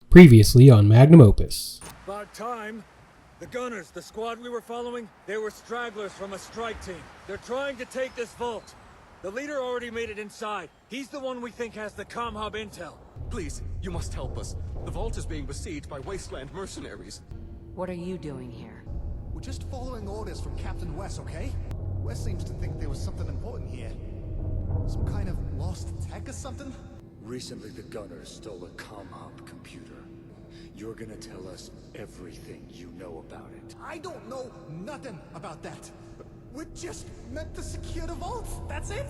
Previously on Magnum Opus. About time. The gunners, the squad we were following, they were stragglers from a strike team. They're trying to take this vault. The leader already made it inside. He's the one we think has the comm hub intel. Please, you must help us. The vault is being besieged by wasteland mercenaries. What are you doing here? We're just following orders from Captain West, okay? West seems to think there was something important here. Some kind of lost tech or something? Recently, the gunners stole a comm hub computer. You're gonna tell us everything you know about it. I don't know nothing about that. We're just meant to secure the vault. That's it.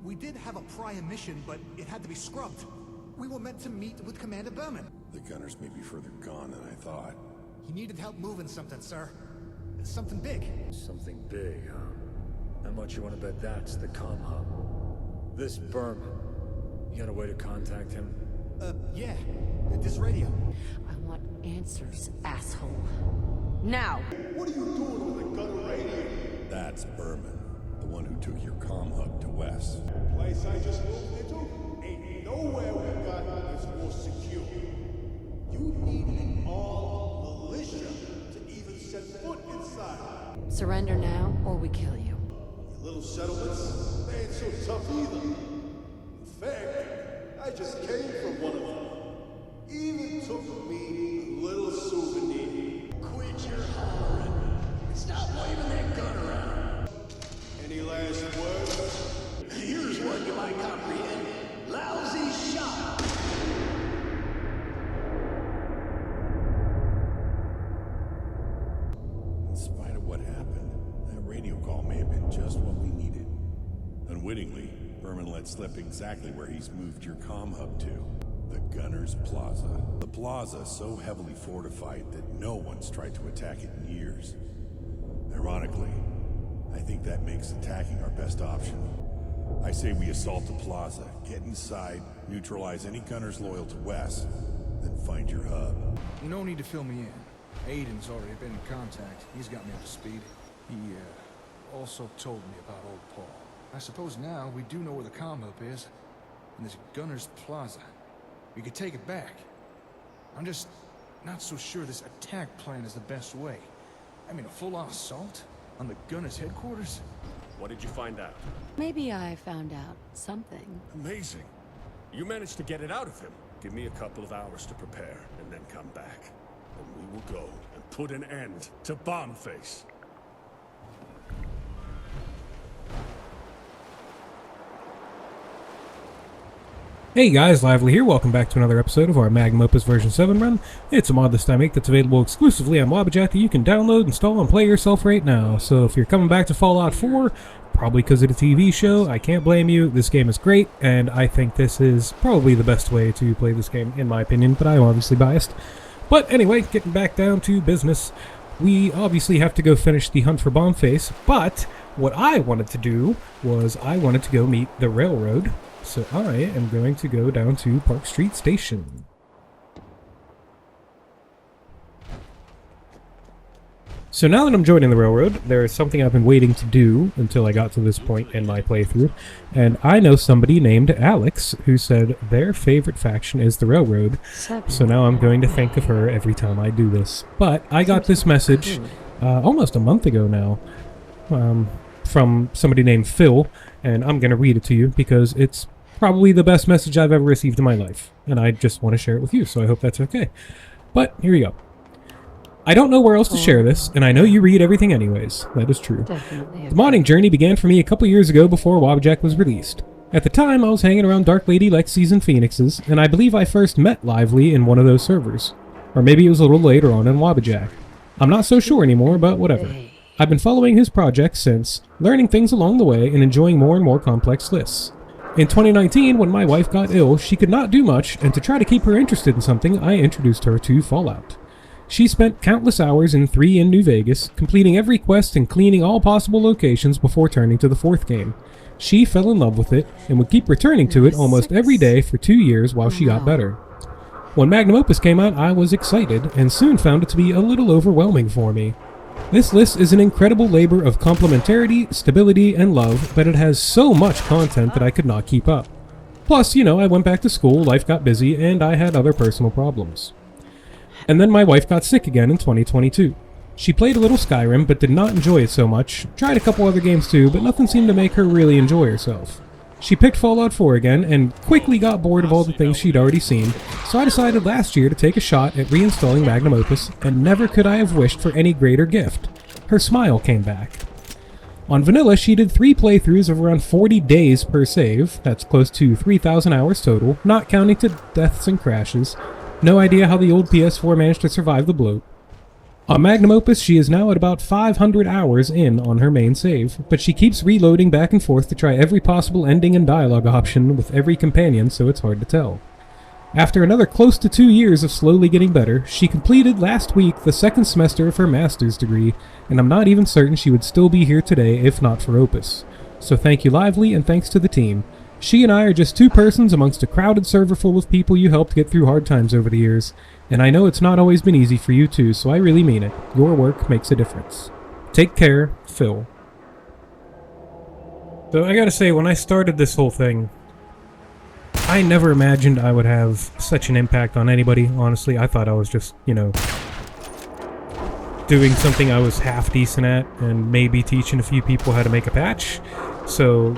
We did have a prior mission, but it had to be scrubbed. We were meant to meet with Commander Berman. The gunners may be further gone than I thought. He needed help moving something, sir. Something big. Something big, huh? How much you wanna bet that's the comm hub? This Berman. You got a way to contact him? Yeah. This radio. I want answers, asshole. Now! What are you doing with the gunner radio? That's Berman, the one who took your comm hub to West. Place I just moved into ain't nowhere we got that's more secure. You need an armed militia to even set foot inside. Surrender now, or we kill you. Your little settlements, they ain't so tough either. In fact, I just came from one of them. Even took me a little souvenir. Quit your hollering. Stop waving that gun around. Any last words? Here's one you might comprehend. Lousy shot. In spite of what happened, that radio call may have been just what we needed. Unwittingly, Berman let slip exactly where he's moved your comm hub to. The Gunners Plaza. The plaza so heavily fortified that no one's tried to attack it in years. Ironically, I think that makes attacking our best option. I say we assault the plaza, get inside, neutralize any Gunners loyal to West, then find your hub. No need to fill me in. Aiden's already been in contact. He's got me up to speed. He, also told me about old Paul. I suppose now we do know where the comm hub is. And there's Gunners Plaza. We could take it back. I'm just not so sure this attack plan is the best way. I mean, a full-on assault on the Gunners' headquarters? What did you find out? Maybe I found out something. Amazing. You managed to get it out of him. Give me a couple of hours to prepare, and then come back. And we will go and put an end to Bombface. Hey guys, Lively here. Welcome back to another episode of our Magnum Opus version 7 run. It's a modlist I make that's available exclusively on Wabbajack that you can download, install, and play yourself right now. So if you're coming back to Fallout 4, probably because of the TV show, I can't blame you. This game is great, and I think this is probably the best way to play this game, in my opinion, but I'm obviously biased. But anyway, getting back down to business, we obviously have to go finish the hunt for Bombface, but what I wanted to do was I wanted to go meet the railroad. So I am going to go down to Park Street Station. So now that I'm joining the railroad, there is something I've been waiting to do until I got to this point in my playthrough. And I know somebody named Alex who said their favorite faction is the railroad. So now I'm going to think of her every time I do this. But I got this message almost a month ago now from somebody named Phil. And I'm going to read it to you because it's probably the best message I've ever received in my life, and I just want to share it with you, so I hope that's okay. But here you go. I don't know where else to share this, and I know you read everything anyways. That is true. The modding journey began for me a couple years ago before Wabbajack was released. At the time, I was hanging around Dark Lady Lexi's and Phoenix's, and I believe I first met Lively in one of those servers. Or maybe it was a little later on in Wabbajack. I'm not so sure anymore, but whatever. I've been following his project since, learning things along the way and enjoying more and more complex lists. In 2019, when my wife got ill, she could not do much, and to try to keep her interested in something, I introduced her to Fallout. She spent countless hours in 3 in New Vegas, completing every quest and cleaning all possible locations before turning to the 4th game. She fell in love with it, and would keep returning to it almost every day for 2 years while she got better. When Magnum Opus came out, I was excited, and soon found it to be a little overwhelming for me. This list is an incredible labor of complementarity, stability, and love, but it has so much content that I could not keep up. Plus, I went back to school, life got busy, and I had other personal problems. And then my wife got sick again in 2022. She played a little Skyrim, but did not enjoy it so much. Tried a couple other games too, but nothing seemed to make her really enjoy herself. She picked Fallout 4 again, and quickly got bored of all the things she'd already seen, so I decided last year to take a shot at reinstalling Magnum Opus, and never could I have wished for any greater gift. Her smile came back. On vanilla, she did 3 playthroughs of around 40 days per save, that's close to 3,000 hours total, not counting to deaths and crashes. No idea how the old PS4 managed to survive the bloat. On Magnum Opus, she is now at about 500 hours in on her main save, but she keeps reloading back and forth to try every possible ending and dialogue option with every companion, so it's hard to tell. After another close to 2 years of slowly getting better, she completed last week the 2nd semester of her master's degree, and I'm not even certain she would still be here today if not for Opus. So thank you Lively, and thanks to the team. She and I are just 2 persons amongst a crowded server full of people you helped get through hard times over the years, and I know it's not always been easy for you too, so I really mean it. Your work makes a difference. Take care, Phil. So I gotta say, when I started this whole thing, I never imagined I would have such an impact on anybody, honestly. I thought I was just, you know, doing something I was half decent at, and maybe teaching a few people how to make a patch. So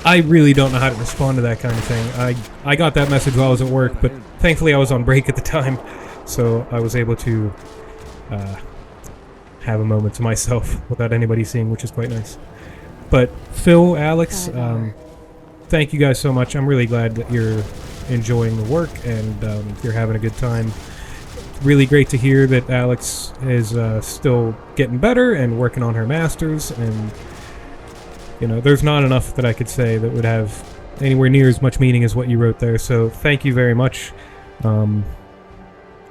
I really don't know how to respond to that kind of thing. I got that message while I was at work, but thankfully I was on break at the time, so I was able to have a moment to myself without anybody seeing, which is quite nice. But Phil, Alex, thank you guys so much. I'm really glad that you're enjoying the work and you're having a good time. Really great to hear that Alex is still getting better and working on her masters, and you know, there's not enough that I could say that would have anywhere near as much meaning as what you wrote there, so thank you very much. I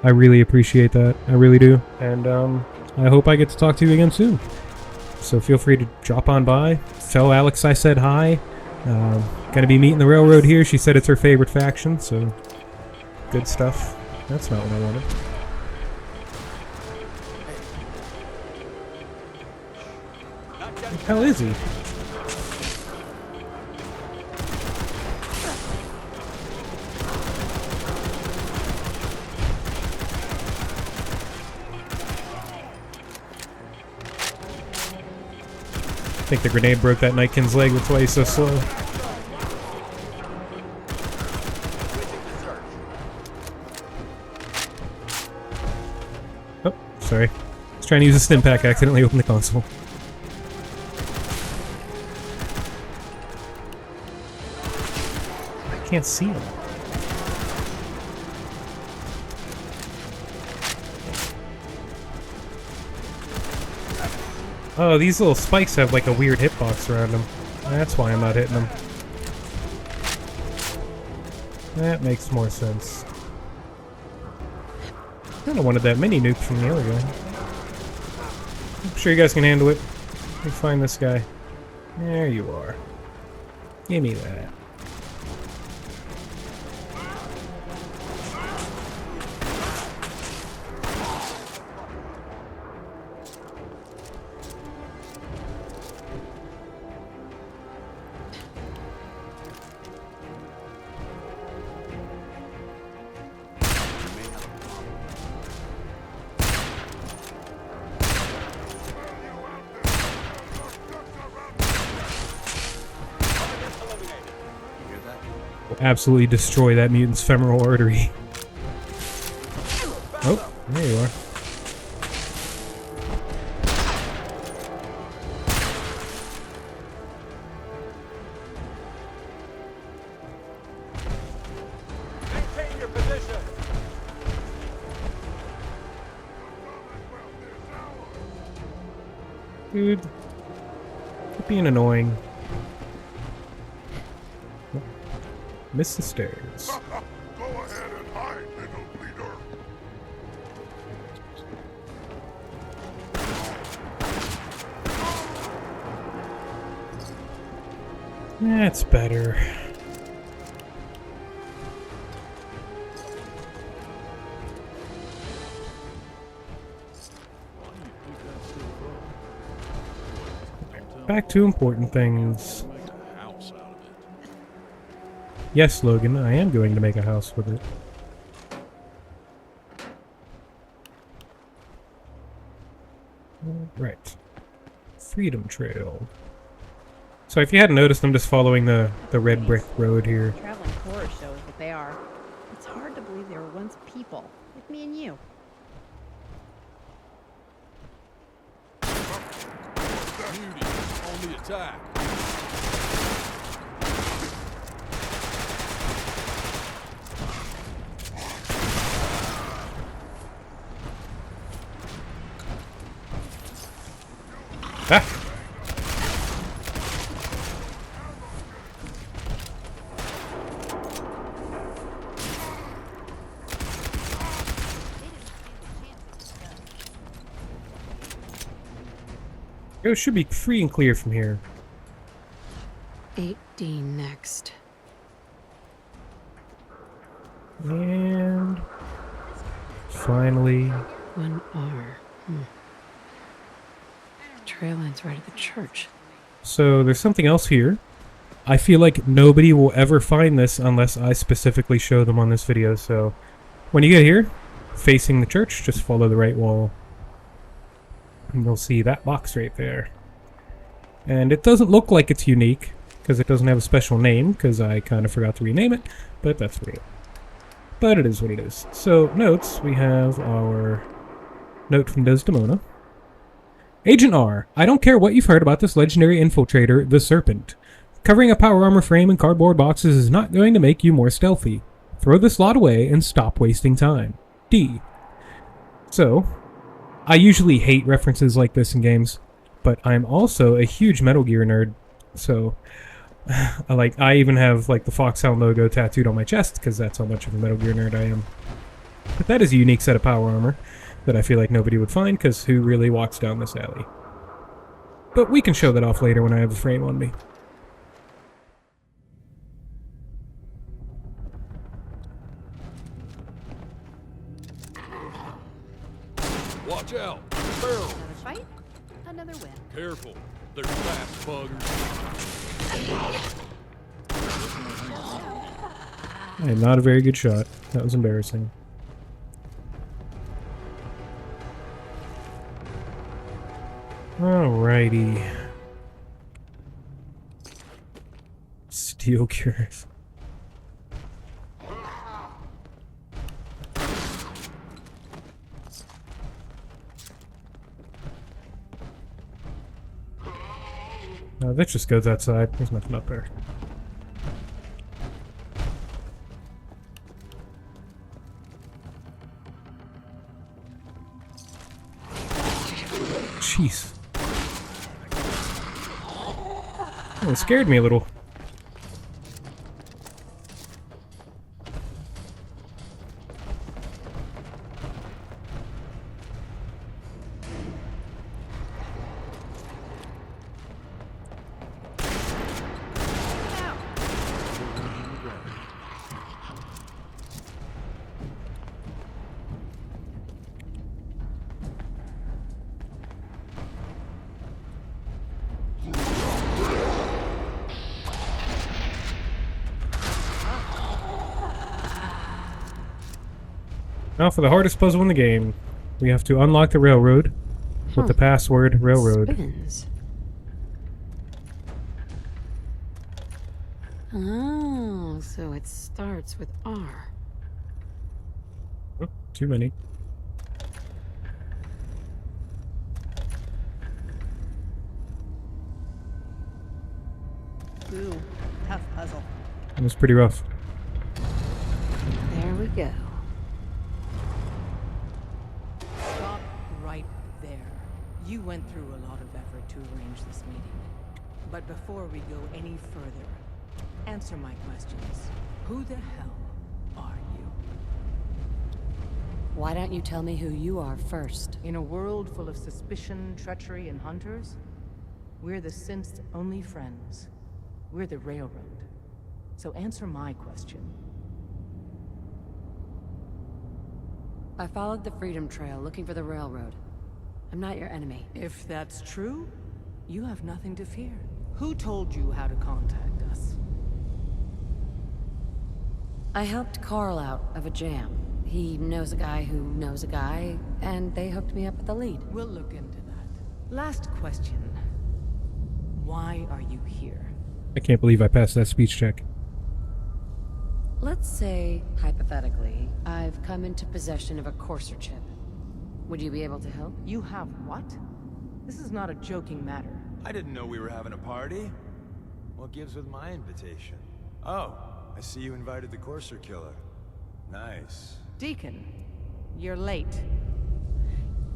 really appreciate that. I really do. And I hope I get to talk to you again soon. So feel free to drop on by. Tell Alex I said hi. Gonna be meeting the Railroad here. She said it's her favorite faction, so good stuff. That's not what I wanted. What the hell is he? I think the grenade broke that Nightkin's leg, that's why he's so slow. Oh, sorry. I was trying to use a stim pack, accidentally opened the console. I can't see him. Oh, these little spikes have like a weird hitbox around them. That's why I'm not hitting them. That makes more sense. I kinda wanted that mini nuke from the other guy. I'm sure you guys can handle it. Let me find this guy. There you are. Give me that. Absolutely destroy that mutant's femoral artery. Oh, there you are. Maintain your position. Dude. Quit being annoying. Miss the stairs. Go ahead and hide, little bleeder. That's better. Back to important things. Yes, Logan, I am going to make a house with it. Right. Freedom Trail. So if you hadn't noticed, I'm just following the red brick road here. Traveling horror show is what they are. It's hard to believe they were once people, like me and you. Beauty on the attack. Ah! It should be free and clear from here. 8D next. And finally, 1R. Trail ends right at the church. so there's something else here. I feel like nobody will ever find this unless I specifically show them on this video. So when you get here, facing the church, just follow the right wall. And you'll see that box right there. And it doesn't look like it's unique, because it doesn't have a special name, because I kind of forgot to rename it, but that's what it is. But it is what it is. So, notes, we have our note from Desdemona. Agent R, I don't care what you've heard about this legendary infiltrator, the Serpent. Covering a power armor frame and cardboard boxes is not going to make you more stealthy. Throw this lot away and stop wasting time. D. So, I usually hate references like this in games, but I'm also a huge Metal Gear nerd, so I even have like the Foxhound logo tattooed on my chest because that's how much of a Metal Gear nerd I am. But that is a unique set of power armor that I feel like nobody would find, because who really walks down this alley? But we can show that off later when I have a frame on me. Watch out. Barrel. Another fight, another win. Careful. They're fast buggers. I am not a very good shot. That was embarrassing. Alrighty. Steel cures. No, that just goes outside. There's nothing up there. Jeez. Oh, it scared me a little. Now for the hardest puzzle in the game. We have to unlock the railroad with the password railroad. Spins. Oh, so it starts with R. Oh, too many. Ooh, tough puzzle. It was pretty rough. There we go. Stop right there. You went through a lot of effort to arrange this meeting. But before we go any further, answer my questions. Who the hell are you? Why don't you tell me who you are first? In a world full of suspicion, treachery, and hunters, we're the synth's only friends. We're the Railroad. So answer my question. I followed the Freedom Trail looking for the railroad. I'm not your enemy. If that's true, you have nothing to fear. Who told you how to contact us? I helped Carl out of a jam. He knows a guy who knows a guy, and they hooked me up with the lead. We'll look into that. Last question. Why are you here? I can't believe I passed that speech check. Let's say, hypothetically, I've come into possession of a Courser chip. Would you be able to help? You have what? This is not a joking matter. I didn't know we were having a party. What gives with my invitation? Oh, I see you invited the Courser killer. Nice. Deacon, you're late.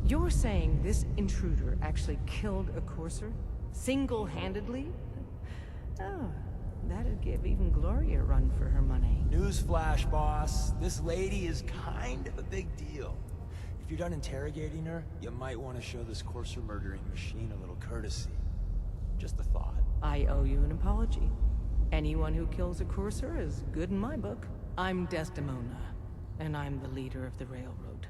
You're saying this intruder actually killed a Courser? Single-handedly? Oh, that'd give even Gloria a run for her money. Newsflash, boss. This lady is kind of a big deal. If you're done interrogating her, you might want to show this Courser murdering machine a little courtesy. Just a thought. I owe you an apology. Anyone who kills a Courser is good in my book. I'm Desdemona, and I'm the leader of the Railroad.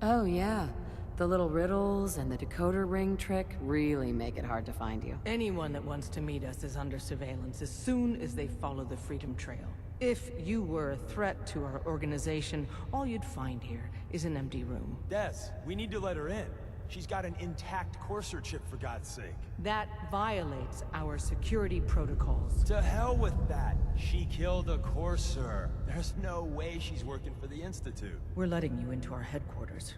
Oh yeah, the little riddles and the decoder ring trick really make it hard to find you. Anyone that wants to meet us is under surveillance as soon as they follow the Freedom Trail. If you were a threat to our organization, all you'd find here is an empty room. Des, we need to let her in. She's got an intact Courser chip, for God's sake. That violates our security protocols. To hell with that. She killed a Courser. There's no way she's working for the Institute. We're letting you into our headquarters.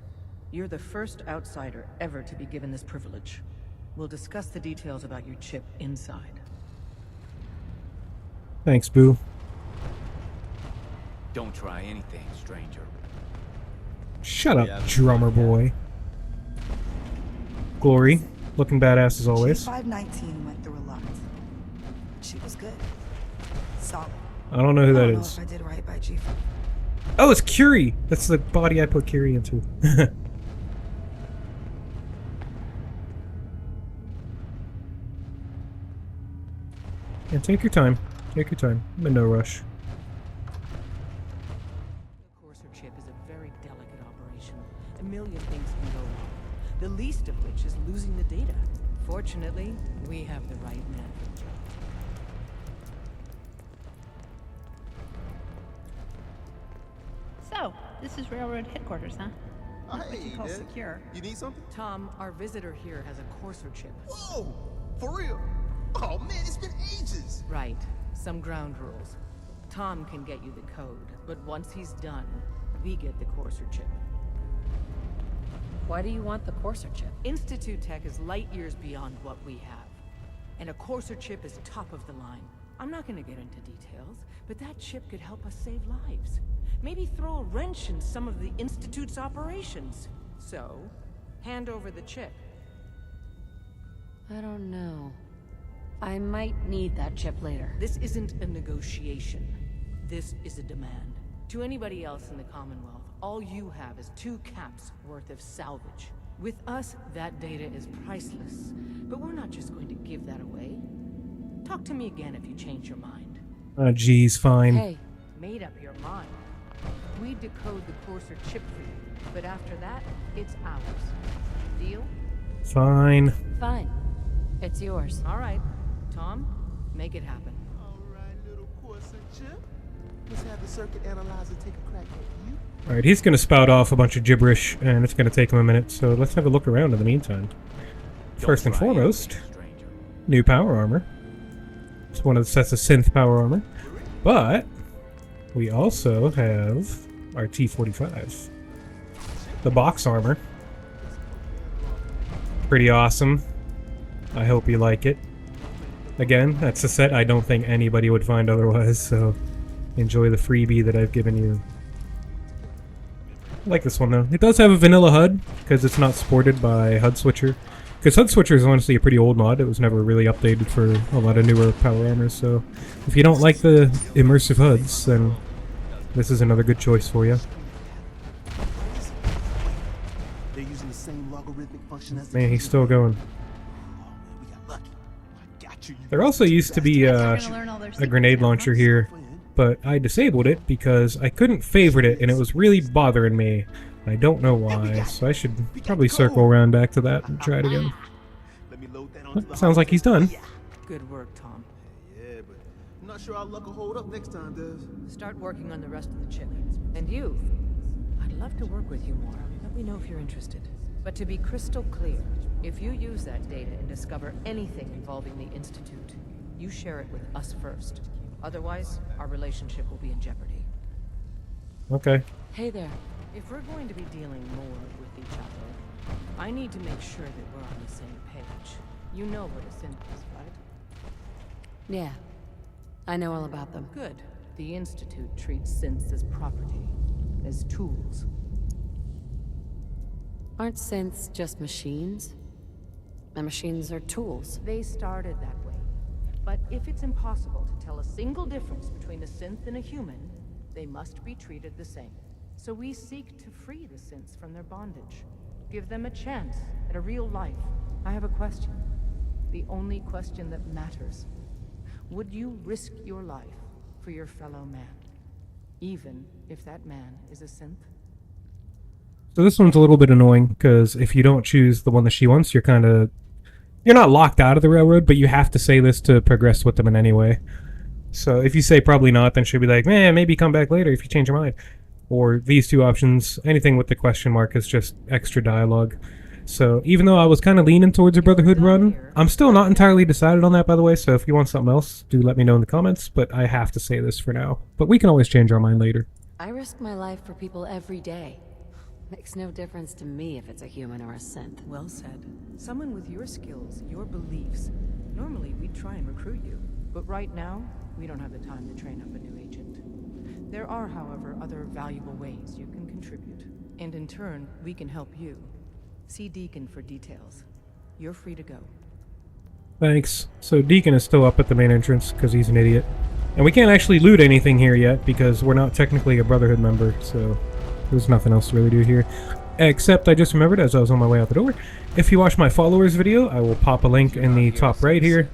You're the first outsider ever to be given this privilege. We'll discuss the details about your chip inside. Thanks, Boo. Don't try anything, stranger. Shut up, drummer boy. Glory, looking badass as always. G519 went through a lot. She was good. Solid. I don't know who that I don't know is. if I did right by G5. Oh, it's Curie! That's the body I put Curie into. Yeah, take your time. Take your time. I'm in no rush. The Courser chip is a very delicate operation. A million things can go wrong. The least of which is losing the data. Fortunately, we have the right man for the job. So, this is Railroad headquarters, huh? Not what you call Dad. secure. You need something? Tom, our visitor here has a Courser chip. Whoa! For real? Oh man, it's been ages! Right. Some ground rules. Tom can get you the code, but once he's done, we get the Courser chip. Why do you want the Courser chip? Institute tech is light years beyond what we have. And a Courser chip is top of the line. I'm not gonna get into details, but that chip could help us save lives. Maybe throw a wrench in some of the Institute's operations. So, hand over the chip. I don't know. I might need that chip later. This isn't a negotiation. This is a demand. To anybody else in the Commonwealth, all you have is 2 caps worth of salvage. With us, that data is priceless. But we're not just going to give that away. Talk to me again if you change your mind. Geez, fine. Hey. Made up your mind. We decode the Courser chip for you, but after that, it's ours. Deal? Fine. Fine. It's yours. All right. Tom, make it happen. Alright, little Courser chip. Let's have the circuit analyzer take a crack at you. Alright, he's gonna spout off a bunch of gibberish, and it's gonna take him a minute, so let's have a look around in the meantime. First and foremost, new power armor. It's one of the sets of synth power armor. But we also have our T-45. The box armor. Pretty awesome. I hope you like it. Again, that's a set I don't think anybody would find otherwise, so enjoy the freebie that I've given you. I like this one though. It does have a vanilla HUD, because it's not supported by HUD Switcher. Because HUD Switcher is honestly a pretty old mod. It was never really updated for a lot of newer power armors, so if you don't like the immersive HUDs, then this is another good choice for you. They're using the same logarithmic function as Man, he's still going. There also used to be a grenade launcher here, but I disabled it because I couldn't favorite it and it was really bothering me. I don't know why, so I should probably circle around back to that and try it again. Well, sounds like he's done. Good work, Tom. Yeah, but I'm not sure our luck will hold up next time, Des. Start working on the rest of the chip. And you, I'd love to work with you more. Let me know if you're interested. But to be crystal clear, if you use that data and discover anything involving the Institute, you share it with us first. Otherwise, our relationship will be in jeopardy. Okay. Hey there. If we're going to be dealing more with each other, I need to make sure that we're on the same page. You know what a synth is, right? Yeah. I know all about them. Good. The Institute treats synths as property, as tools. Aren't synths just machines? And machines are tools. They started that way. But if it's impossible to tell a single difference between a synth and a human, they must be treated the same. So we seek to free the synths from their bondage. Give them a chance at a real life. I have a question. The only question that matters. Would you risk your life for your fellow man? Even if that man is a synth? So this one's a little bit annoying, because if you don't choose the one that she wants, you're not locked out of the railroad, but you have to say this to progress with them in any way. So if you say probably not, then she'll be like, man, maybe come back later if you change your mind. Or these two options, anything with the question mark is just extra dialogue. So even though I was kind of leaning towards a Brotherhood run, I'm still not entirely decided on that, by the way, so if you want something else, do let me know in the comments, but I have to say this for now. But we can always change our mind later. I risk my life for people every day. Makes no difference to me if it's a human or a synth. Well said. Someone with your skills, your beliefs. Normally we'd try and recruit you, but right now, we don't have the time to train up a new agent. There are, however, other valuable ways you can contribute. And in turn, we can help you. See Deacon for details. You're free to go. Thanks. So Deacon is still up at the main entrance, because he's an idiot. And we can't actually loot anything here yet, because we're not technically a Brotherhood member, so there's nothing else to really do here. Except I just remembered as I was on my way out the door, if you watch my followers video, I will pop a link in the top right here.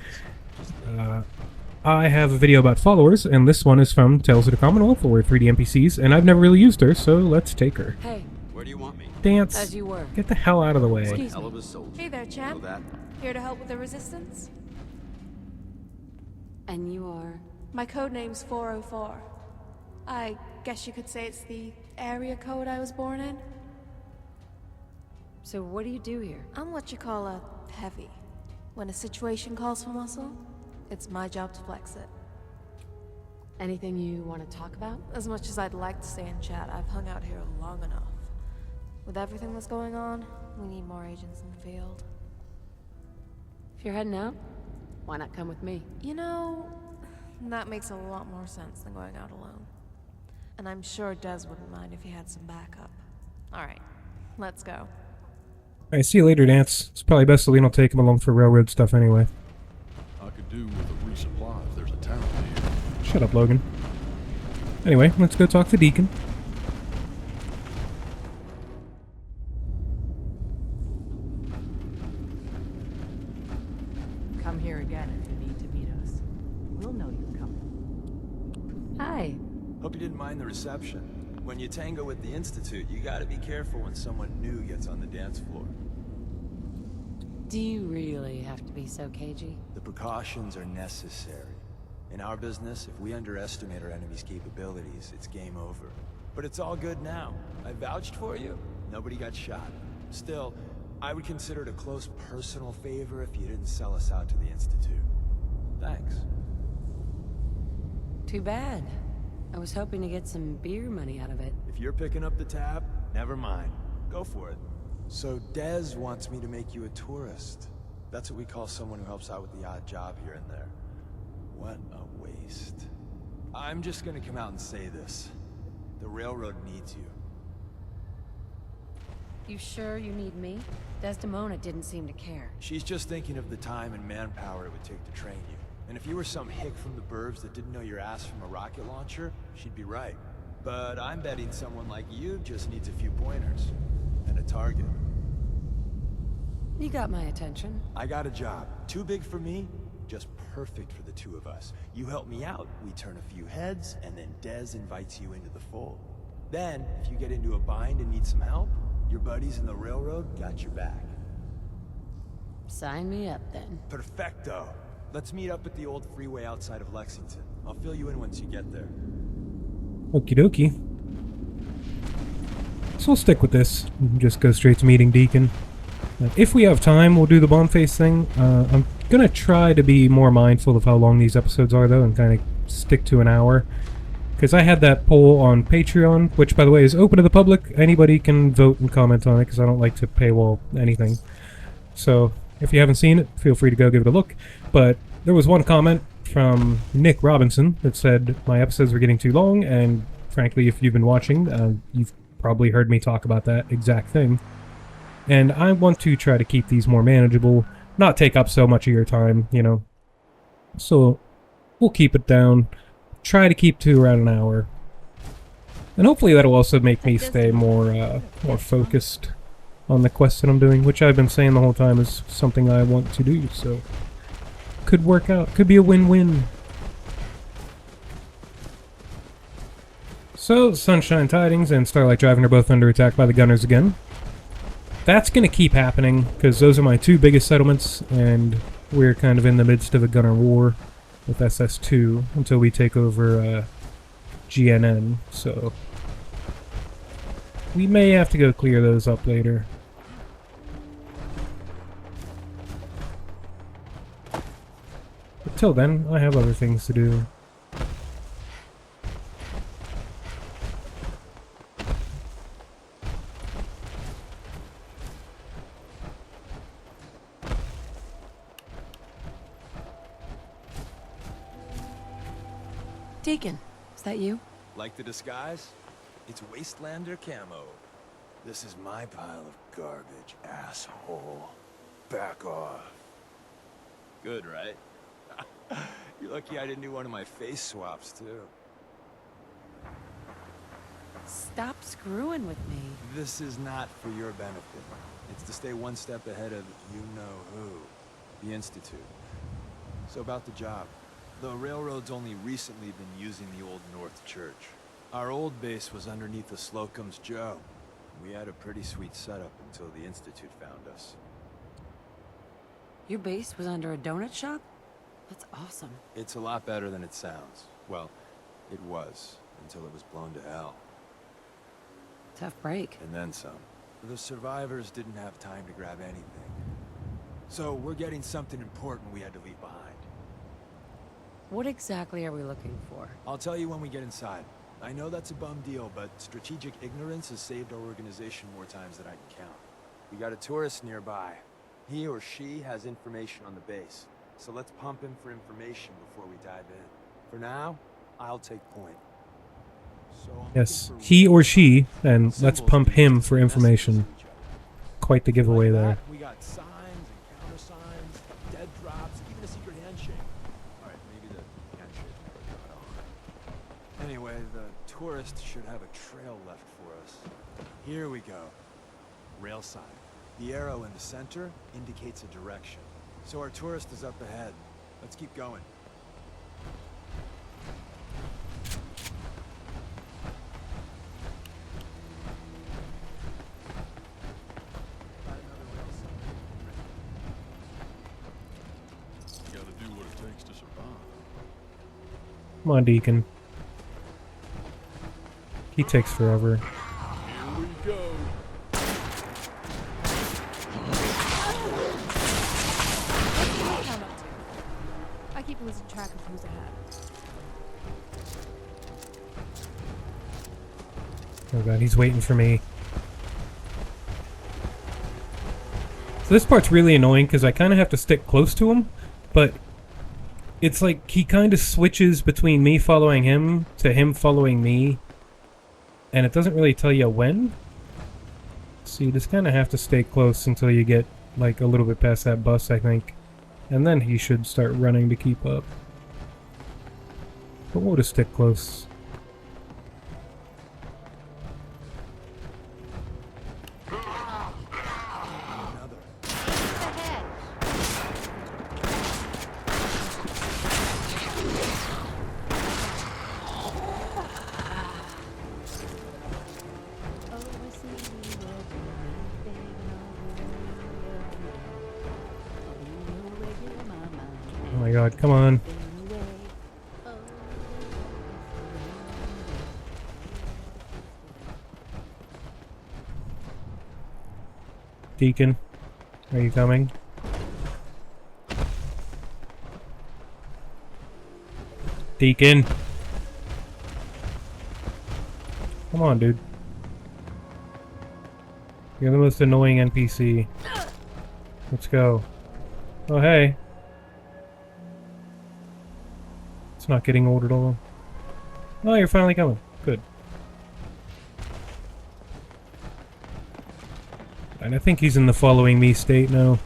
I have a video about followers, and this one is from Tales of the Commonwealth, or 3D NPCs, and I've never really used her, so let's take her. Hey. Where do you want me? Dance. As you were. Get the hell out of the way. Excuse Hell me. of a soldier. Hey there, champ. Know that? Here to help with the resistance? And you are? My codename's 404. I guess you could say it's the area code I was born in. So what do you do here? I'm what you call a heavy. When a situation calls for muscle, it's my job to flex it. Anything you want to talk about? As much as I'd like to stay and chat, I've hung out here long enough. With everything that's going on, we need more agents in the field. If you're heading out, why not come with me? You know, that makes a lot more sense than going out alone. And I'm sure Des wouldn't mind if he had some backup. Alright, let's go. Alright, see you later, Dance. It's probably best Celine will take him along for railroad stuff anyway. I could do with a resupply if there's a town here. Shut up, Logan. Anyway, let's go talk to Deacon. Come here again if you need to meet us. We'll know you're coming. Hi. Hope you didn't mind the reception. When you tango with the Institute, you gotta be careful when someone new gets on the dance floor. Do you really have to be so cagey? The precautions are necessary. In our business, if we underestimate our enemy's capabilities, it's game over. But it's all good now. I vouched for you. Nobody got shot. Still, I would consider it a close personal favor if you didn't sell us out to the Institute. Thanks. Too bad. I was hoping to get some beer money out of it. If you're picking up the tab, never mind. Go for it. So Dez wants me to make you a tourist. That's what we call someone who helps out with the odd job here and there. What a waste. I'm just gonna come out and say this. The railroad needs you. You sure you need me? Desdemona didn't seem to care. She's just thinking of the time and manpower it would take to train you. And if you were some hick from the burbs that didn't know your ass from a rocket launcher, she'd be right. But I'm betting someone like you just needs a few pointers. And a target. You got my attention. I got a job. Too big for me, just perfect for the two of us. You help me out, we turn a few heads, and then Dez invites you into the fold. Then, if you get into a bind and need some help, your buddies in the railroad got your back. Sign me up, then. Perfecto. Let's meet up at the old freeway outside of Lexington. I'll fill you in once you get there. Okie dokie. So we'll stick with this. Just go straight to meeting Deacon. If we have time, we'll do the bomb face thing. I'm gonna try to be more mindful of how long these episodes are, though, and kind of stick to an hour. Because I had that poll on Patreon, which, by the way, is open to the public. Anybody can vote and comment on it, because I don't like to paywall anything. So, if you haven't seen it, feel free to go give it a look. But there was one comment from Nick Robinson that said my episodes were getting too long, and frankly, if you've been watching, you've probably heard me talk about that exact thing. And I want to try to keep these more manageable, not take up so much of your time, you know. So, we'll keep it down. Try to keep to around an hour. And hopefully that'll also make me stay more focused on the quest that I'm doing, which I've been saying the whole time is something I want to do, so could work out. Could be a win-win. So, Sunshine Tidings and Starlight Driving are both under attack by the Gunners again. That's going to keep happening, because those are my two biggest settlements, and we're kind of in the midst of a Gunner war with SS2 until we take over GNN, so we may have to go clear those up later. But till then, I have other things to do. Deacon, is that you? Like the disguise? It's Wastelander camo. This is my pile of garbage, asshole. Back off. Good, right? You're lucky I didn't do one of my face swaps, too. Stop screwing with me. This is not for your benefit. It's to stay one step ahead of you-know-who. The Institute. So about the job. The railroad's only recently been using the Old North Church. Our old base was underneath the Slocum's Joe. We had a pretty sweet setup until the Institute found us. Your base was under a donut shop? That's awesome. It's a lot better than it sounds. Well, it was, until it was blown to hell. Tough break. And then some. The survivors didn't have time to grab anything. So we're getting something important we had to leave behind. What exactly are we looking for? I'll tell you when we get inside. I know that's a bum deal, but strategic ignorance has saved our organization more times than I can count. We got a tourist nearby. He or she has information on the base. So let's pump him for information before we dive in. For now, I'll take point. Yes, he or she, and let's pump him for information. Quite the giveaway there. We got signs and countersigns, dead drops, even a secret handshake. Alright, maybe the handshake never got on. Anyway, the tourist should have a trail left for us. Here we go. Rail sign. The arrow in the center indicates a direction. So our tourist is up ahead. Let's keep going. You gotta do what it takes to survive. Come on, Deacon. He takes forever. Here we go. I keep losing track of who's ahead. Oh god, he's waiting for me. So this part's really annoying because I kind of have to stick close to him, but it's like he kind of switches between me following him to him following me, and it doesn't really tell you when. So you just kind of have to stay close until you get like a little bit past that bus, I think. And then he should start running to keep up. But we'll just stick close. Oh my god, come on. Deacon, are you coming? Deacon! Come on, dude. You're the most annoying NPC. Let's go. Oh, hey. It's not getting old at all. Oh, you're finally coming. Good. And I think he's in the following me state now. See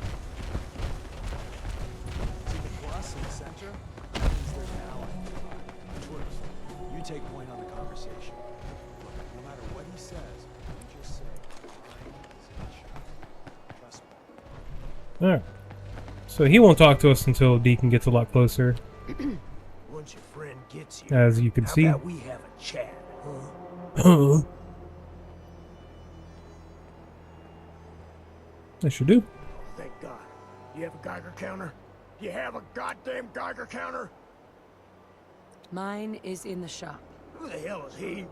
the plus in the center? Means there's an ally nearby. A tourist. You take point on the conversation. Look, no matter what he says, you just say, "Mine is in the shop." Trust me. Alright. So he won't talk to us until Deacon gets a lot closer. Once your friend gets here, As you can see. how about we have a chat, huh? I sure do. Thank God. You have a Geiger counter? You have a goddamn Geiger counter? Mine is in the shop. Who the hell is he?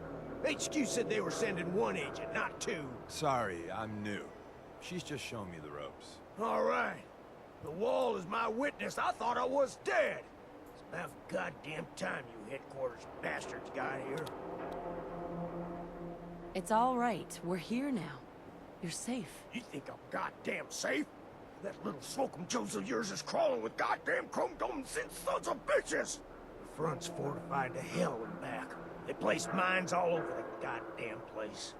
HQ said they were sending one agent, not two. Sorry, I'm new. She's just showing me the ropes. All right. The wall is my witness. I thought I was dead. It's about goddamn time you headquarters bastards got here. It's all right. We're here now. You're safe. You think I'm goddamn safe? That little Slocum Joes of yours is crawling with goddamn chrome dome sin sons of bitches! The front's fortified to hell and back. They placed mines all over the goddamn place.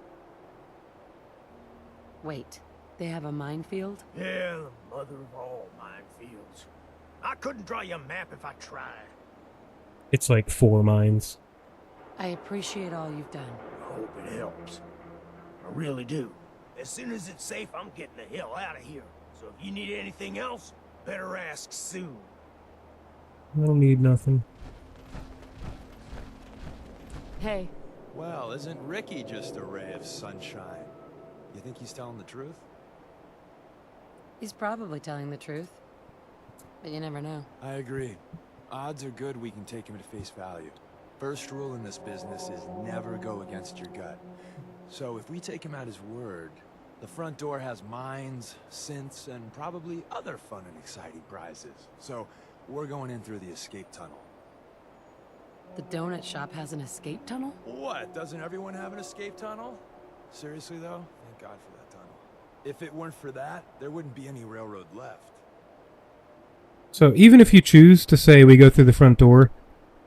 Wait, they have a minefield? Yeah, the mother of all minefields. I couldn't draw you a map if I tried. It's like 4 mines. I appreciate all you've done. I hope it helps. I really do. As soon as it's safe, I'm getting the hell out of here. So if you need anything else, better ask soon. I don't need nothing. Hey. Well, isn't Ricky just a ray of sunshine? You think he's telling the truth? He's probably telling the truth. But you never know. I agree. Odds are good we can take him at face value. First rule in this business is never go against your gut. So if we take him at his word, the front door has mines, synths, and probably other fun and exciting prizes. So we're going in through the escape tunnel. The donut shop has an escape tunnel? What? Doesn't everyone have an escape tunnel? Seriously though? Thank God for that tunnel. If it weren't for that, there wouldn't be any railroad left. So even if you choose to say we go through the front door,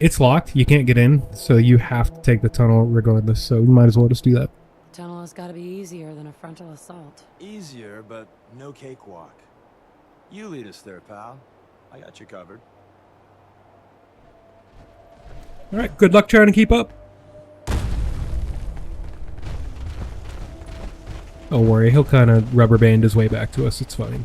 it's locked. You can't get in, so you have to take the tunnel regardless. So you might as well just do that. The tunnel has got to be easier than a frontal assault. Easier, but no cakewalk. You lead us there, pal. I got you covered. Alright, good luck trying to keep up. Don't worry, he'll kind of rubber band his way back to us. It's fine.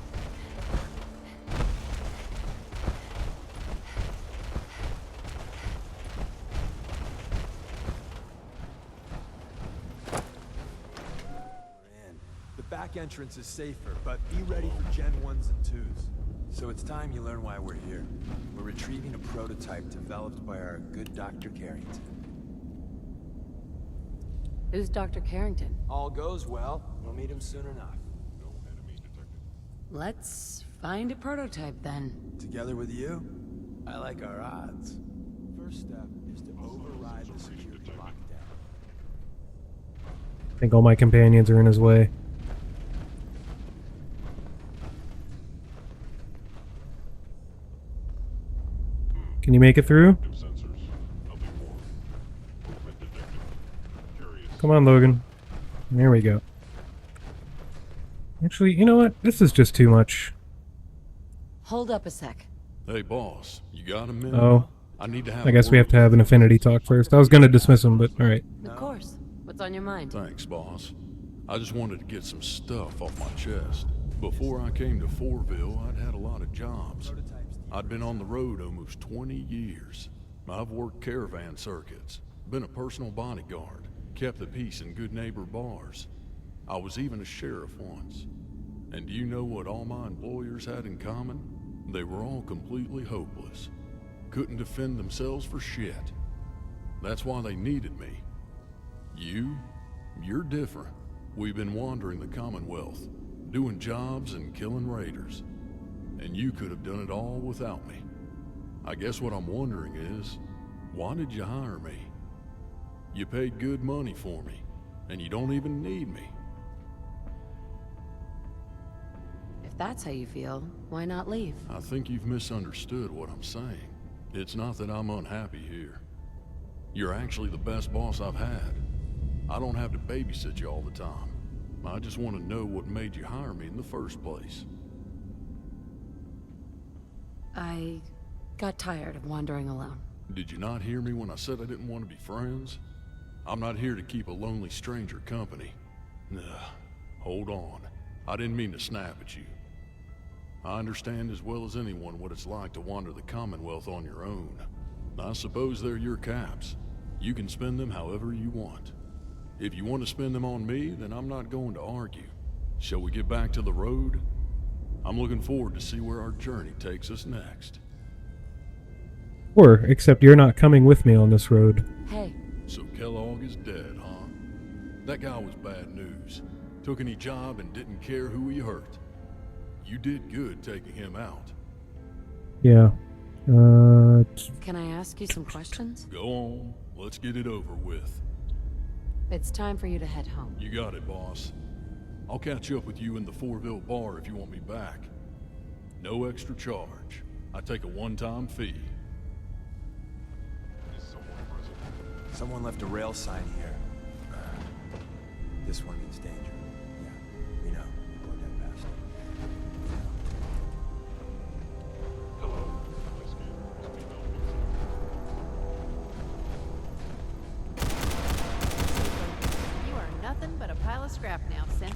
Entrance is safer, but be ready for Gen 1s and 2s. So it's time you learn why we're here. We're retrieving a prototype developed by our good Dr. Carrington. Who's Dr. Carrington? All goes well, we'll meet him soon enough. Let's find a prototype then. Together with you? I like our odds. First step is to override the security lockdown. I think all my companions are in his way. Can you make it through? Come on, Logan. There we go. Actually, you know what? This is just too much. Hold up a sec. Hey, boss. You got a minute? Oh. I need to have I guess we have to have an affinity talk first. I was going to dismiss him, but alright. Of course. What's on your mind? Thanks, boss. I just wanted to get some stuff off my chest. Before I came to Fourville, I'd had a lot of jobs. I'd been on the road almost 20 years. I've worked caravan circuits, been a personal bodyguard, kept the peace in good neighbor bars. I was even a sheriff once. And do you know what all my employers had in common? They were all completely hopeless. Couldn't defend themselves for shit. That's why they needed me. You're different. We've been wandering the Commonwealth, doing jobs and killing raiders. And you could have done it all without me. I guess what I'm wondering is, why did you hire me? You paid good money for me, and you don't even need me. If that's how you feel, why not leave? I think you've misunderstood what I'm saying. It's not that I'm unhappy here. You're actually the best boss I've had. I don't have to babysit you all the time. I just want to know what made you hire me in the first place. I got tired of wandering alone. Did you not hear me when I said I didn't want to be friends? I'm not here to keep a lonely stranger company. Ugh, hold on. I didn't mean to snap at you. I understand as well as anyone what it's like to wander the Commonwealth on your own. I suppose they're your caps. You can spend them however you want. If you want to spend them on me, then I'm not going to argue. Shall we get back to the road? I'm looking forward to see where our journey takes us next. Or, except you're not coming with me on this road. Hey. So Kellogg is dead, huh? That guy was bad news. Took any job and didn't care who he hurt. You did good taking him out. Yeah. Can I ask you some questions? Go on. Let's get it over with. It's time for you to head home. You got it, boss. I'll catch up with you in the Fourville bar if you want me back. No extra charge. I take a one-time fee. Someone left a rail sign here. This one means danger. Yeah, we know. We'll go dead past You are nothing but a pile of scrap now, Synth.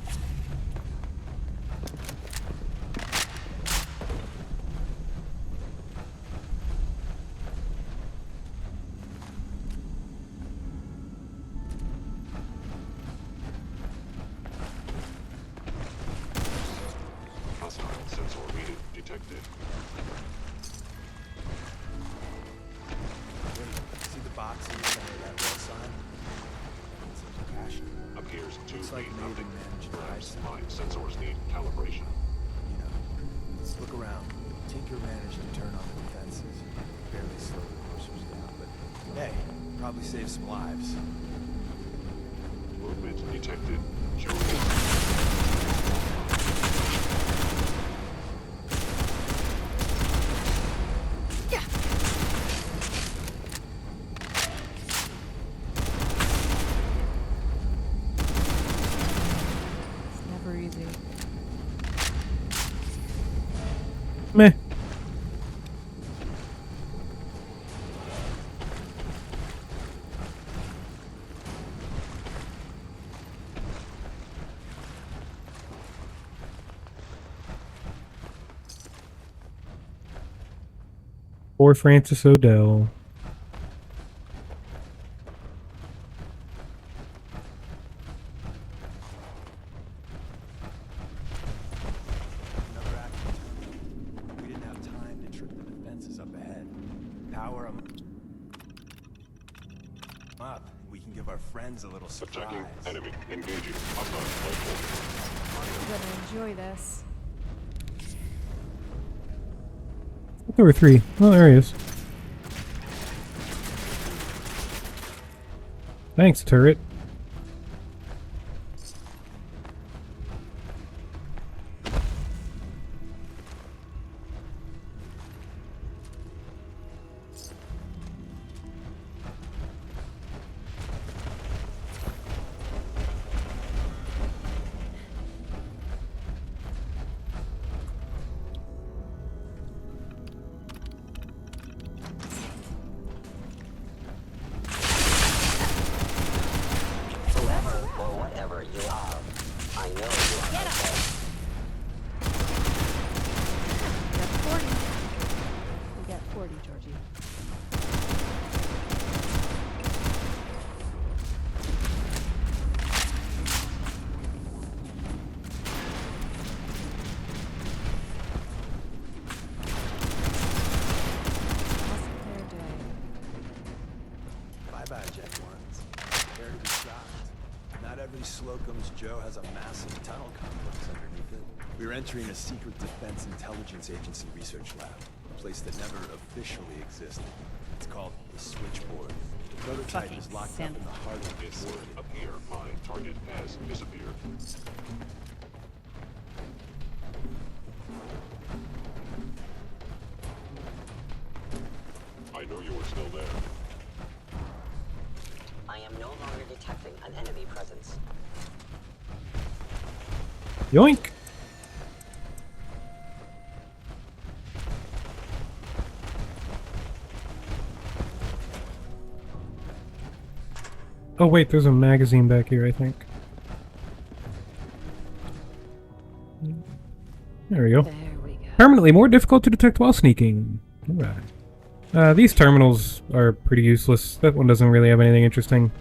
Probably save some lives. Movement detected. Yeah. It's never easy. Meh. Poor Francis Odell. Another accident. We didn't have time to trip the defenses up ahead. Power them up. We can give our friends a little surprise. Attacking enemy. Engaging. You're gonna enjoy this. There were three. Oh, there he is. Thanks, turret. Wabbajack ones. Prepare to be shocked. Not every Slocum's Joe has a massive tunnel complex underneath it. We're entering a secret defense intelligence agency research lab, a place that never officially existed. It's called the Switchboard. The prototype is locked up in the heart of this wood. Up here, my target has disappeared. I know you were still there. I am no longer detecting an enemy presence. Yoink! Oh wait, there's a magazine back here, I think. There we go. Permanently more difficult to detect while sneaking. Alright. These terminals are pretty useless. That one doesn't really have anything interesting.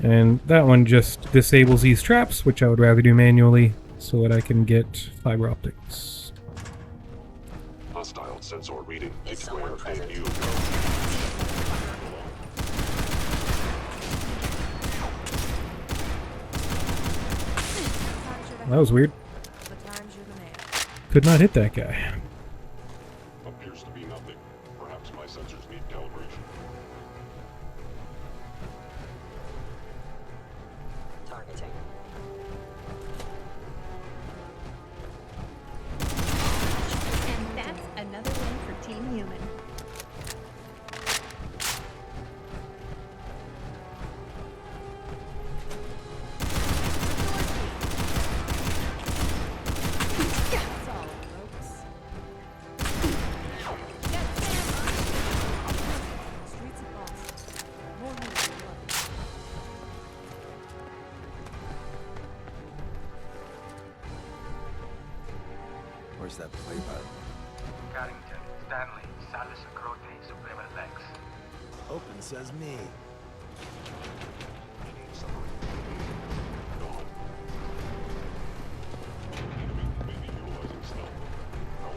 And that one just disables these traps, which I would rather do manually, so that I can get fiber optics. Hostile sensor reading. Declare debut. That was weird. Could not hit that guy. Appears to be nothing. Perhaps my sensors need calibration. Targeting. And that's another win for Team Human. Where's that play button? Carrington, Stanley, Salis Acrote, Suprema Lex. Open says me.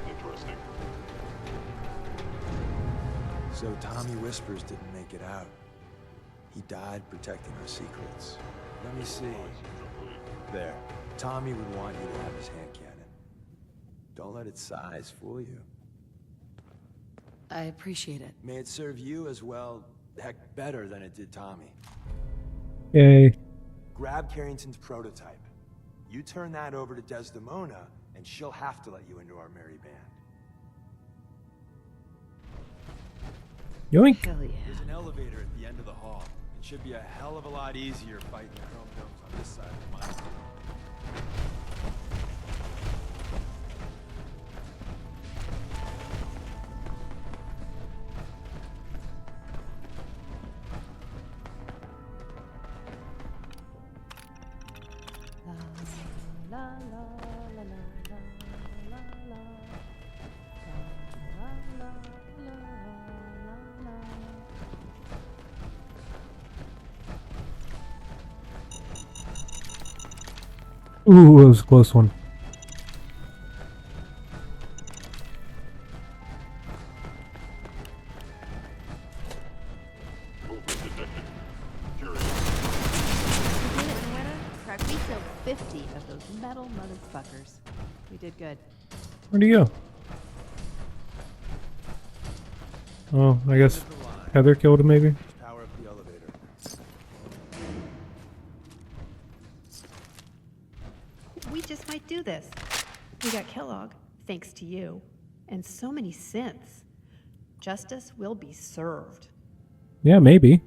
Interesting. So Tommy Whispers didn't make it out. He died protecting our secrets. Let me see. There. Tommy would want you to have his hand cannon. Don't let its size fool you. I appreciate it. May it serve you as well, heck, better than it did Tommy. Yay. Grab Carrington's prototype. You turn that over to Desdemona, and she'll have to let you into our merry band. Yoink. Hell yeah. There's an elevator at the end of the hall. It should be a hell of a lot easier fighting the chrome domes on this side of the mile. Ooh, that was a close one. We killed 50 of those metal motherfuckers. We did good. Where'd he go? Oh, I guess Heather killed him, maybe? Power up the elevator. We just might do this. We got Kellogg, thanks to you, and so many synths. Justice will be served. Yeah, maybe.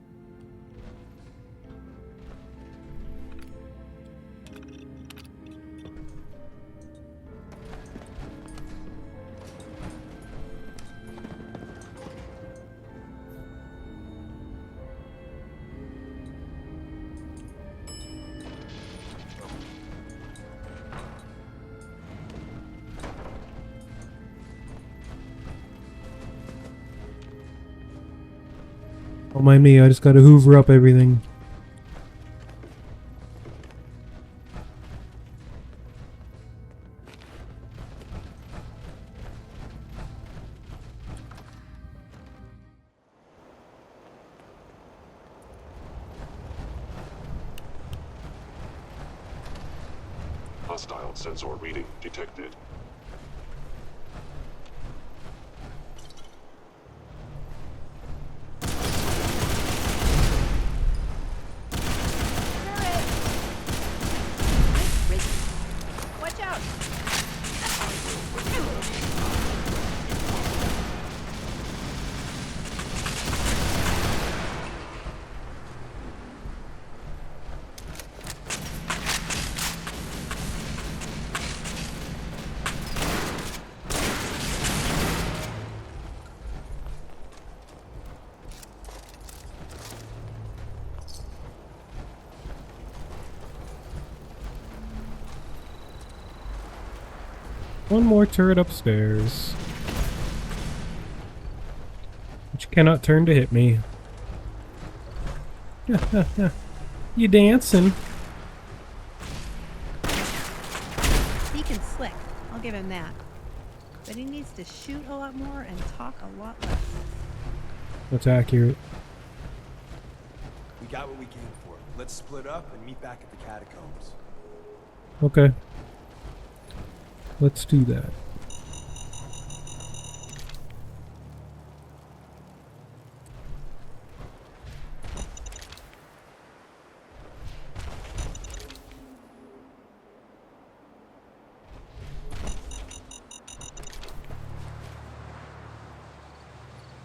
Don't mind me, I just gotta hoover up everything. Hostile sensor reading detected. Watch out! One more turret upstairs. Which cannot turn to hit me. You dancing? Deacon's slick. I'll give him that. But he needs to shoot a lot more and talk a lot less. That's accurate. We got what we came for. Let's split up and meet back at the catacombs. Okay. Let's do that.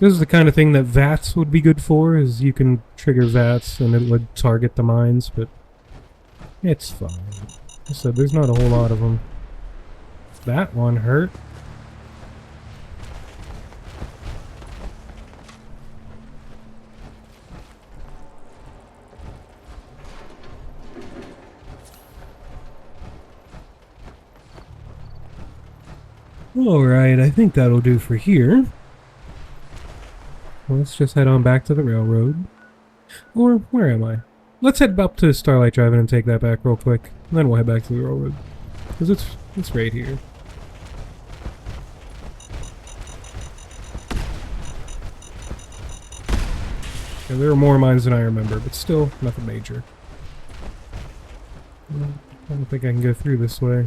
This is the kind of thing that VATS would be good for, is you can trigger VATS and it would target the mines, but it's fine. I said there's not a whole lot of them. That one hurt. Alright, I think that'll do for here. Let's just head on back to the railroad. Or, where am I? Let's head up to Starlight Drive and take that back real quick. And then we'll head back to the railroad. Because it's right here. Yeah, there are more mines than I remember, but still, nothing major. I don't think I can go through this way.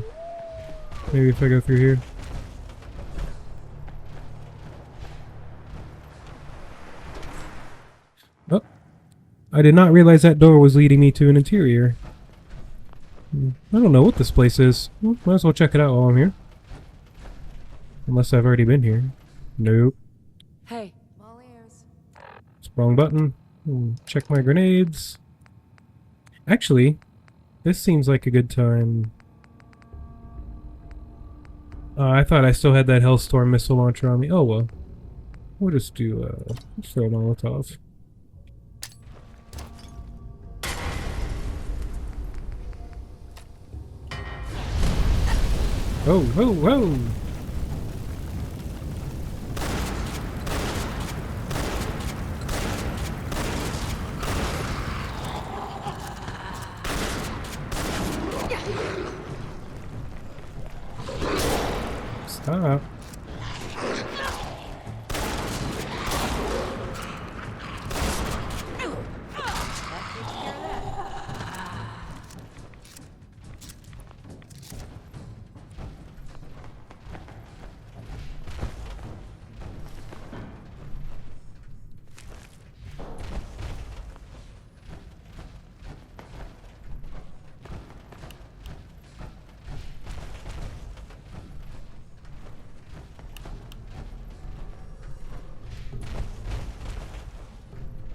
Maybe if I go through here. Oh. I did not realize that door was leading me to an interior. I don't know what this place is. Well, might as well check it out while I'm here. Unless I've already been here. Nope. Hey. All ears. It's the wrong button. Check my grenades. Actually, this seems like a good time. I thought I still had that Hellstorm missile launcher on me. Oh well. We'll just do, let's throw a Molotov. Whoa, whoa, whoa! Stop.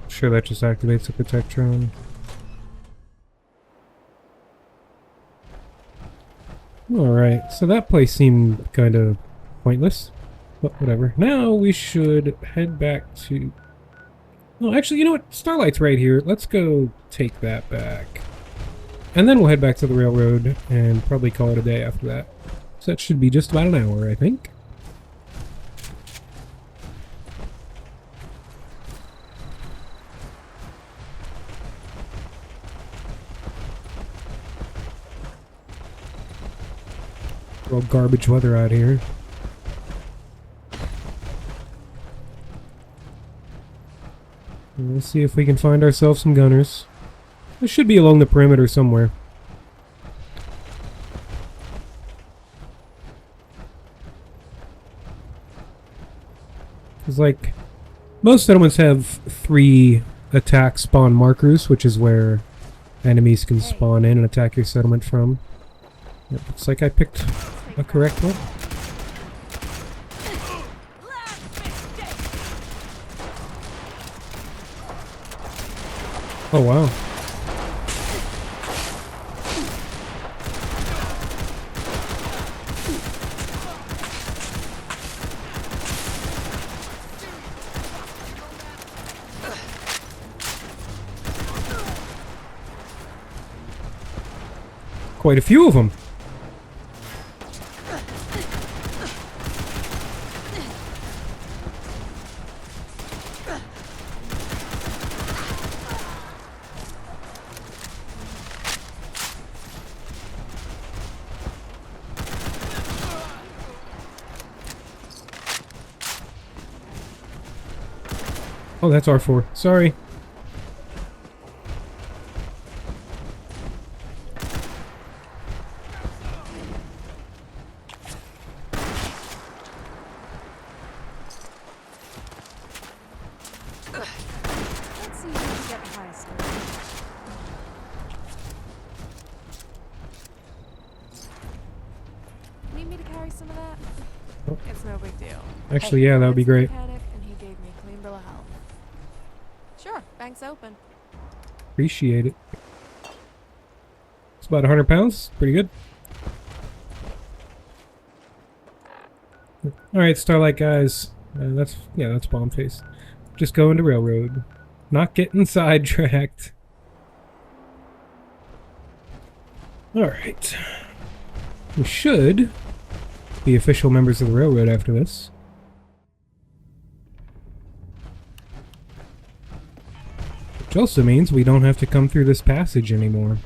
Sure, that just activates the protect drone. Alright, so that place seemed kind of pointless. But whatever. Now we should head back to... Oh, actually, you know what? Starlight's right here. Let's go take that back. And then we'll head back to the railroad and probably call it a day after that. So that should be just about an hour, I think. Real garbage weather out here. Let's see if we can find ourselves some gunners. They should be along the perimeter somewhere. Because, like, most settlements have 3 attack spawn markers, which is where enemies can spawn in and attack your settlement from. It looks like I picked a correct one. Oh, wow. Quite a few of them. Oh, that's R4. Sorry. Let's see if we can get the highest score. Need me to carry some of that? Oh. It's no big deal. Actually, yeah, that would be great. Mechanic, and he gave me a clean bill of health. Sure, bank's open. Appreciate it. It's about 100 pounds. Pretty good. Alright, Starlight guys. That's bomb face. Just going to railroad. Not getting sidetracked. Alright. We should be official members of the railroad after this. Which also means we don't have to come through this passage anymore.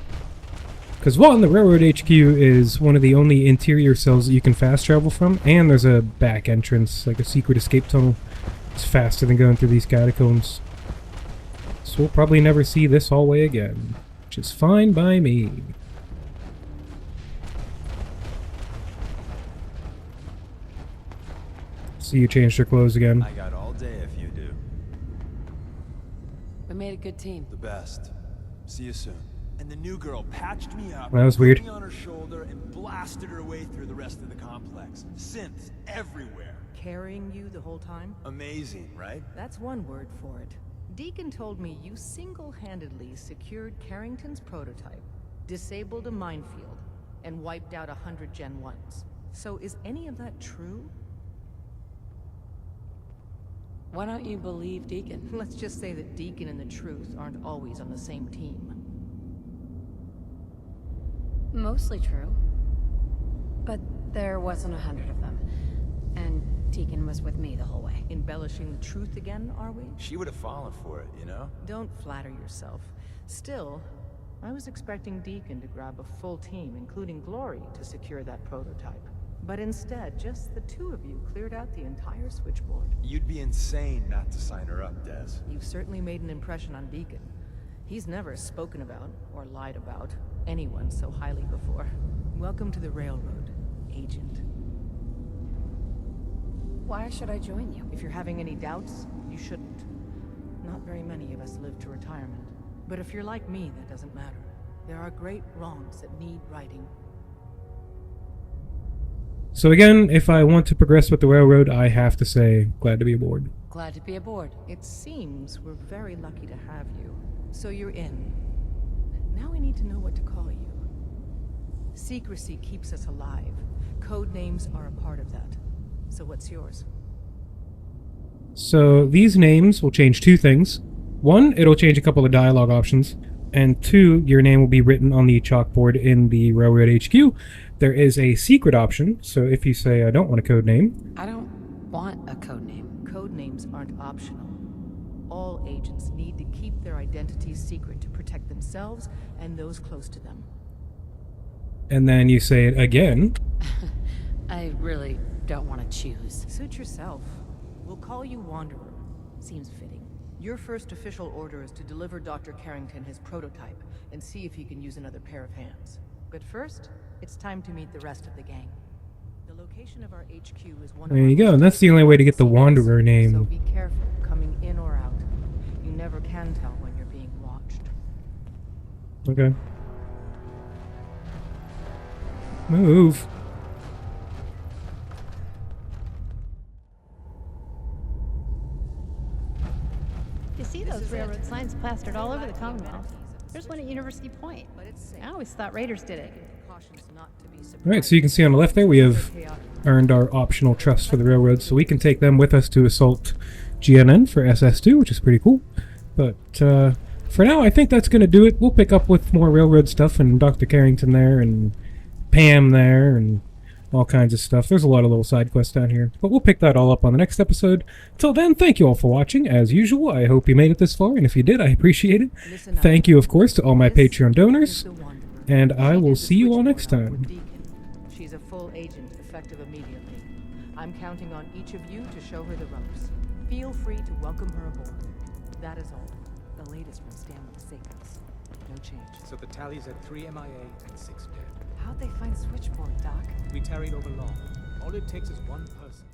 Because one, the railroad HQ is one of the only interior cells that you can fast travel from, and there's a back entrance, like a secret escape tunnel. It's faster than going through these catacombs. So we'll probably never see this hallway again, which is fine by me. See, you changed your clothes again. I got all day if you do. We made a good team. The best. See you soon. And the new girl patched me up, That was weird. put me on her shoulder, and blasted her way through the rest of the complex. Synths everywhere. Carrying you the whole time? Amazing, right? That's one word for it. Deacon told me you single-handedly secured Carrington's prototype, disabled a minefield, and wiped out 100 Gen 1s. So is any of that true? Why don't you believe Deacon? Let's just say that Deacon and the Truth aren't always on the same team. Mostly true. But there wasn't 100 of them. And Deacon was with me the whole way. Embellishing the truth again, are we? She would have fallen for it, you know? Don't flatter yourself. Still, I was expecting Deacon to grab a full team, including Glory, to secure that prototype. But instead, just the two of you cleared out the entire switchboard. You'd be insane not to sign her up, Des. You've certainly made an impression on Deacon. He's never spoken about, or lied about, anyone so highly before. Welcome to the Railroad, Agent. Why should I join you? If you're having any doubts, you shouldn't. Not very many of us live to retirement. But if you're like me, that doesn't matter. There are great wrongs that need righting. So again, if I want to progress with the railroad, I have to say, glad to be aboard. Glad to be aboard. It seems we're very lucky to have you. So you're in. Now we need to know what to call you. Secrecy keeps us alive. Code names are a part of that. So what's yours? So these names will change 2 things. 1, it'll change a couple of dialogue options. And 2, your name will be written on the chalkboard in the Railroad HQ. There is a secret option, so if you say, I don't want a code name. I don't want a code name. Code names aren't optional. All agents need to keep their identities secret to protect themselves and those close to them. And then you say it again. I really don't want to choose. Suit yourself. We'll call you Wanderer. Seems fitting. Your first official order is to deliver Dr. Carrington his prototype and see if he can use another pair of hands. But first, it's time to meet the rest of the gang. The location of our HQ is one There you go, and that's the only way to get the Wanderer So name. be careful coming in or out. You never can tell when you're being watched. Okay. Move. You see those railroad signs plastered all over the Commonwealth. There's one at University Point. I always thought Raiders did it. Alright, so you can see on the left there we have earned our optional trust for the railroad, so we can take them with us to assault GNN for SS2, which is pretty cool. But for now, I think that's going to do it. We'll pick up with more railroad stuff and Dr. Carrington there and Pam there and all kinds of stuff. There's a lot of little side quests down here, but we'll pick that all up on the next episode. Till then, thank you all for watching. As usual, I hope you made it this far, and if you did, I appreciate it. Thank you, of course, to all my Patreon donors, and I will see you all next time. She's a full agent, effective immediately. I'm counting on each of you to show her the ropes. Feel free to welcome her aboard. That is all. The latest from Stanley Sickles. No change. So the tally's at 3 MIA and 6 dead. How'd they find Switchboard, Doc? We tarried over long. All it takes is one person.